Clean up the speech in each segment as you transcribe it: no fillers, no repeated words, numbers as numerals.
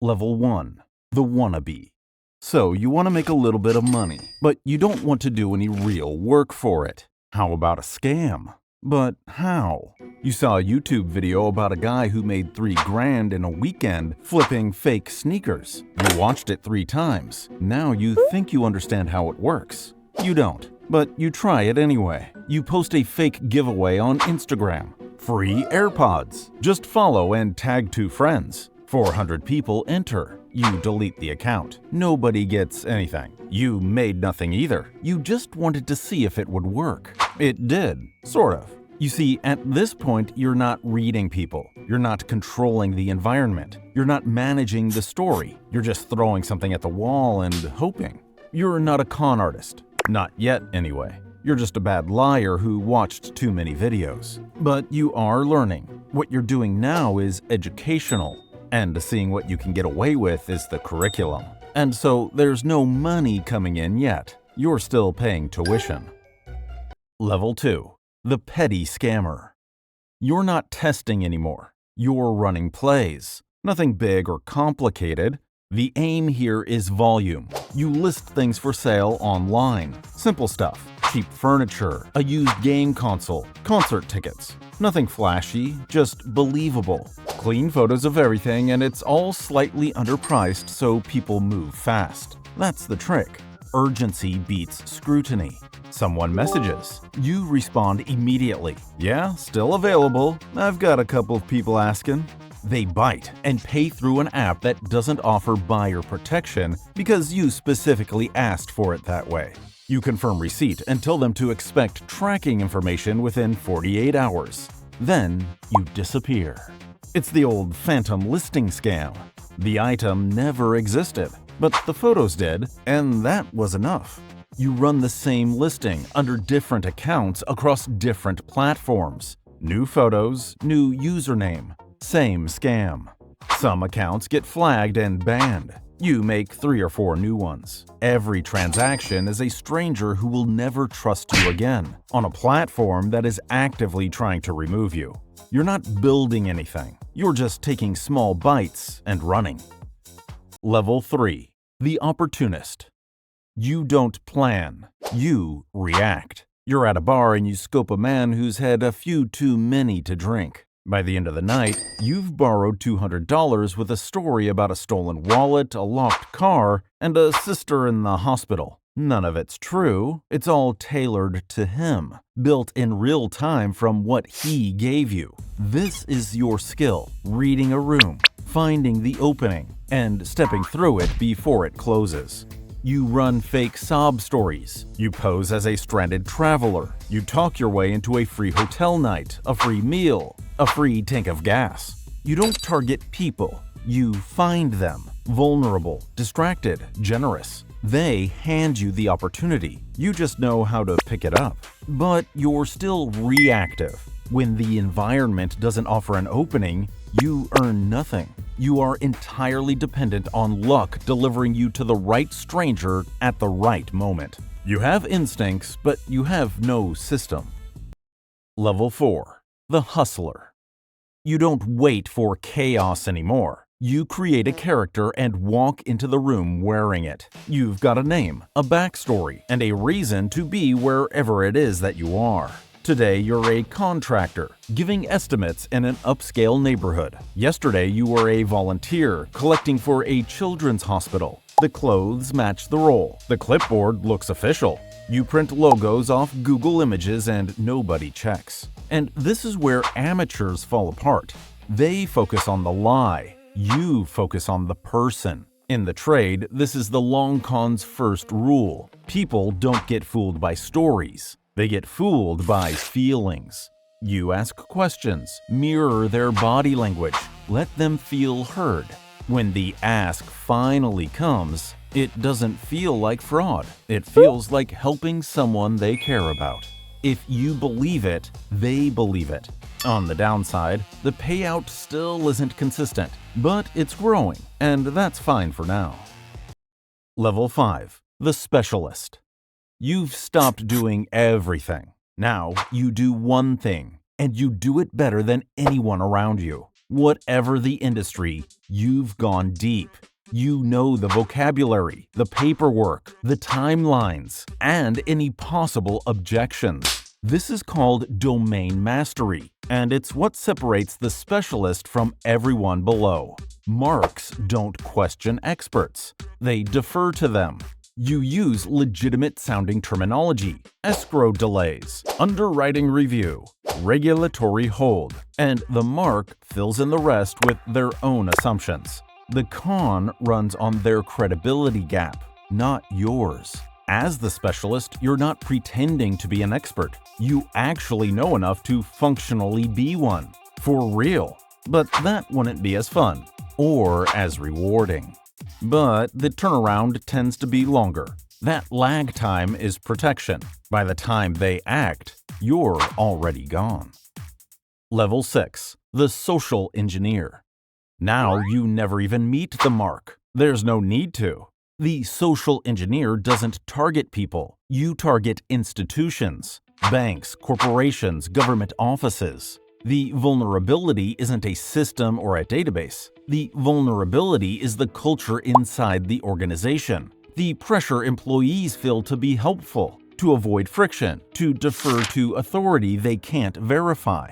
Level 1. The Wannabe. So you want to make a little bit of money, but you don't want to do any real work for it. How about a scam? But how? You saw a YouTube video about a guy who made $3 grand in a weekend flipping fake sneakers. You watched it 3 times. Now you think you understand how it works. You don't, but you try it anyway. You post a fake giveaway on Instagram. Free AirPods. Just follow and tag 2 friends. 400 people enter. You delete the account. Nobody gets anything. You made nothing either. You just wanted to see if it would work. It did, sort of. You see, at this point, you're not reading people. You're not controlling the environment. You're not managing the story. You're just throwing something at the wall and hoping. You're not a con artist. Not yet, anyway. You're just a bad liar who watched too many videos. But you are learning. What you're doing now is educational. And seeing what you can get away with is the curriculum. And so there's no money coming in yet. You're still paying tuition. Level 2. The Petty Scammer. You're not testing anymore. You're running plays. Nothing big or complicated. The aim here is volume. You list things for sale online. Simple stuff. Cheap furniture, a used game console, concert tickets. Nothing flashy, just believable. Clean photos of everything, and it's all slightly underpriced so people move fast. That's the trick. Urgency beats scrutiny. Someone messages. You respond immediately. Yeah, still available. I've got a couple of people asking. They bite and pay through an app that doesn't offer buyer protection because you specifically asked for it that way. You confirm receipt and tell them to expect tracking information within 48 hours. Then you disappear. It's the old phantom listing scam. The item never existed, but the photos did, and that was enough. You run the same listing under different accounts across different platforms. New photos, new username, same scam. Some accounts get flagged and banned. You make 3 or 4 new ones. Every transaction is a stranger who will never trust you again, on a platform that is actively trying to remove you. You're not building anything. You're just taking small bites and running. Level 3. The Opportunist. You don't plan. You react. You're at a bar and you scope a man who's had a few too many to drink. By the end of the night, you've borrowed $200 with a story about a stolen wallet, a locked car, and a sister in the hospital. None of it's true. It's all tailored to him, built in real time from what he gave you. This is your skill, reading a room, finding the opening, and stepping through it before it closes. You run fake sob stories. You pose as a stranded traveler. You talk your way into a free hotel night, a free meal, a free tank of gas. You don't target people. You find them. Vulnerable, distracted, generous. They hand you the opportunity. You just know how to pick it up. But you're still reactive. When the environment doesn't offer an opening, you earn nothing. You are entirely dependent on luck delivering you to the right stranger at the right moment. You have instincts, but you have no system. Level 4. The Hustler. You don't wait for chaos anymore. You create a character and walk into the room wearing it. You've got a name, a backstory, and a reason to be wherever it is that you are. Today, you're a contractor, giving estimates in an upscale neighborhood. Yesterday, you were a volunteer, collecting for a children's hospital. The clothes match the role. The clipboard looks official. You print logos off Google Images and nobody checks. And this is where amateurs fall apart. They focus on the lie. You focus on the person. In the trade, this is the long con's first rule. People don't get fooled by stories. They get fooled by feelings. You ask questions, mirror their body language, let them feel heard. When the ask finally comes, it doesn't feel like fraud. It feels like helping someone they care about. If you believe it, they believe it. On the downside, the payout still isn't consistent, but it's growing, and that's fine for now. Level 5. The Specialist. You've stopped doing everything. Now you do one thing, and you do it better than anyone around you. Whatever the industry, you've gone deep. You know the vocabulary, the paperwork, the timelines, and any possible objections. This is called domain mastery, and it's what separates the specialist from everyone below. Marks don't question experts. They defer to them. You use legitimate-sounding terminology, escrow delays, underwriting review, regulatory hold, and the mark fills in the rest with their own assumptions. The con runs on their credibility gap, not yours. As the specialist, you're not pretending to be an expert. You actually know enough to functionally be one. For real. But that wouldn't be as fun, or as rewarding. But the turnaround tends to be longer. That lag time is protection. By the time they act, you're already gone. Level 6. The social engineer. Now you never even meet the mark. There's no need to. The social engineer doesn't target people. You target institutions, banks, corporations, government offices. The vulnerability isn't a system or a database. The vulnerability is the culture inside the organization. The pressure employees feel to be helpful, to avoid friction, to defer to authority they can't verify.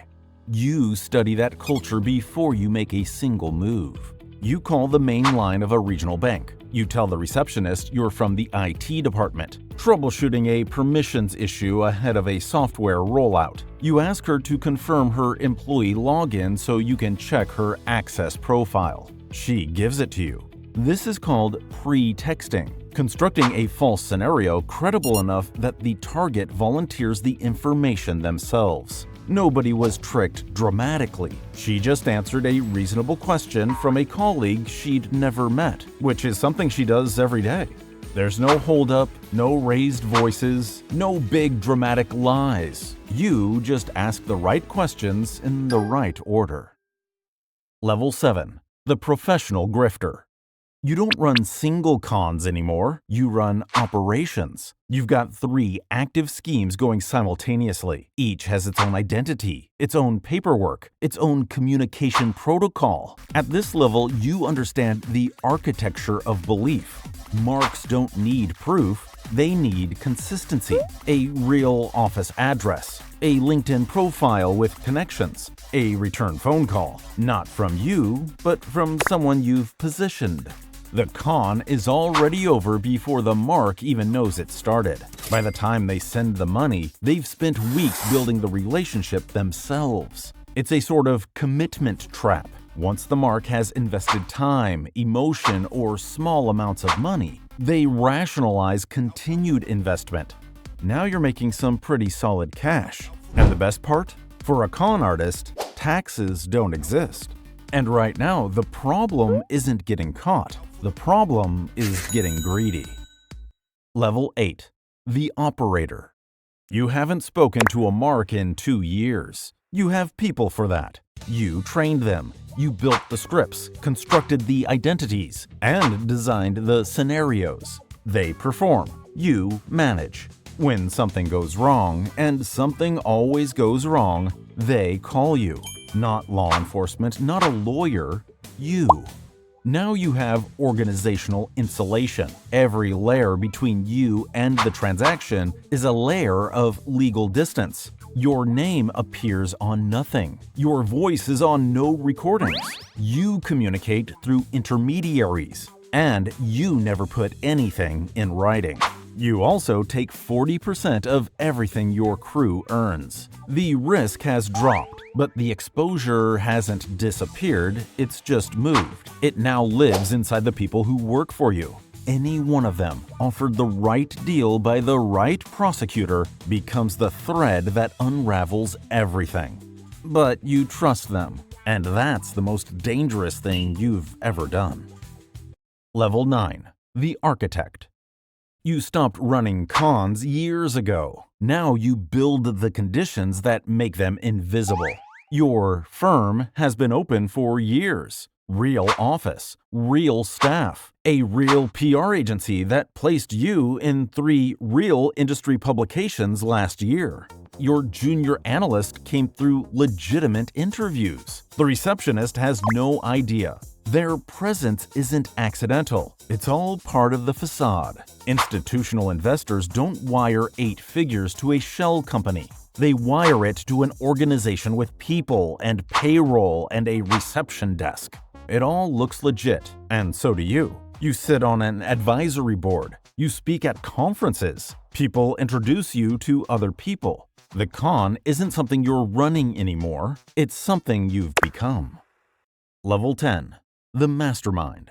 You study that culture before you make a single move. You call the main line of a regional bank. You tell the receptionist you're from the IT department, troubleshooting a permissions issue ahead of a software rollout. You ask her to confirm her employee login so you can check her access profile. She gives it to you. This is called pre-texting, constructing a false scenario credible enough that the target volunteers the information themselves. Nobody was tricked dramatically. She just answered a reasonable question from a colleague she'd never met, which is something she does every day. There's no holdup, no raised voices, no big dramatic lies. You just ask the right questions in the right order. Level 7. The professional grifter. You don't run single cons anymore, you run operations. You've got 3 active schemes going simultaneously. Each has its own identity, its own paperwork, its own communication protocol. At this level, you understand the architecture of belief. Marks don't need proof, they need consistency. A real office address, a LinkedIn profile with connections, a return phone call, not from you, but from someone you've positioned. The con is already over before the mark even knows it started. By the time they send the money, they've spent weeks building the relationship themselves. It's a sort of commitment trap. Once the mark has invested time, emotion, or small amounts of money, they rationalize continued investment. Now you're making some pretty solid cash. And the best part? For a con artist, taxes don't exist. And right now, the problem isn't getting caught. The problem is getting greedy. Level 8. The operator. You haven't spoken to a mark in 2 years. You have people for that. You trained them. You built the scripts, constructed the identities, and designed the scenarios. They perform. You manage. When something goes wrong, and something always goes wrong, they call you. Not law enforcement, not a lawyer, you. Now you have organizational insulation. Every layer between you and the transaction is a layer of legal distance. Your name appears on nothing. Your voice is on no recordings. You communicate through intermediaries. And you never put anything in writing. You also take 40% of everything your crew earns. The risk has dropped, but the exposure hasn't disappeared, it's just moved. It now lives inside the people who work for you. Any one of them, offered the right deal by the right prosecutor, becomes the thread that unravels everything. But you trust them, and that's the most dangerous thing you've ever done. Level 9. The architect. You stopped running cons years ago. Now you build the conditions that make them invisible. Your firm has been open for years. real office, real staff, a real PR agency that placed you in 3 real industry publications last year. Your junior analyst came through legitimate interviews. The receptionist has no idea. Their presence isn't accidental. It's all part of the facade. Institutional investors don't wire 8 figures to a shell company. They wire it to an organization with people and payroll and a reception desk. It all looks legit, and so do you. You sit on an advisory board. You speak at conferences. People introduce you to other people. The con isn't something you're running anymore. It's something you've become. Level 10. The mastermind.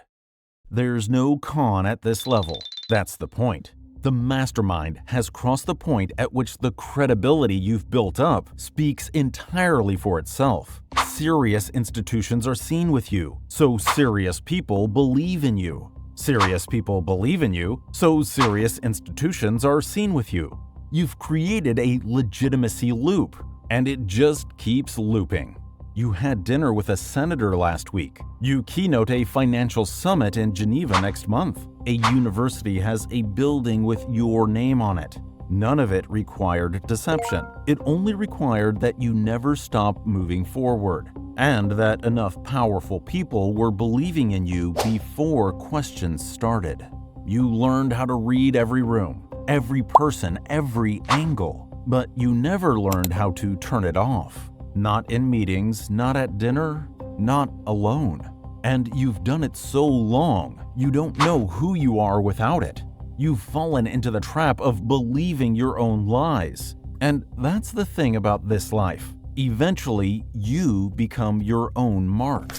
There's no con at this level. That's the point. The mastermind has crossed the point at which the credibility you've built up speaks entirely for itself. Serious institutions are seen with you, so serious people believe in you. Serious people believe in you, so serious institutions are seen with you. You've created a legitimacy loop, and it just keeps looping. You had dinner with a senator last week. You keynote a financial summit in Geneva next month. A university has a building with your name on it. None of it required deception. It only required that you never stop moving forward, and that enough powerful people were believing in you before questions started. You learned how to read every room, every person, every angle, but you never learned how to turn it off. Not in meetings, not at dinner, not alone. And you've done it so long, you don't know who you are without it. You've fallen into the trap of believing your own lies. And that's the thing about this life. Eventually, you become your own mark.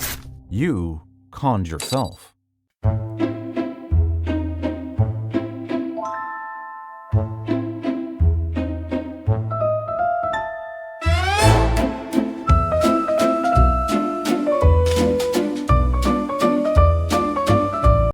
You conned yourself.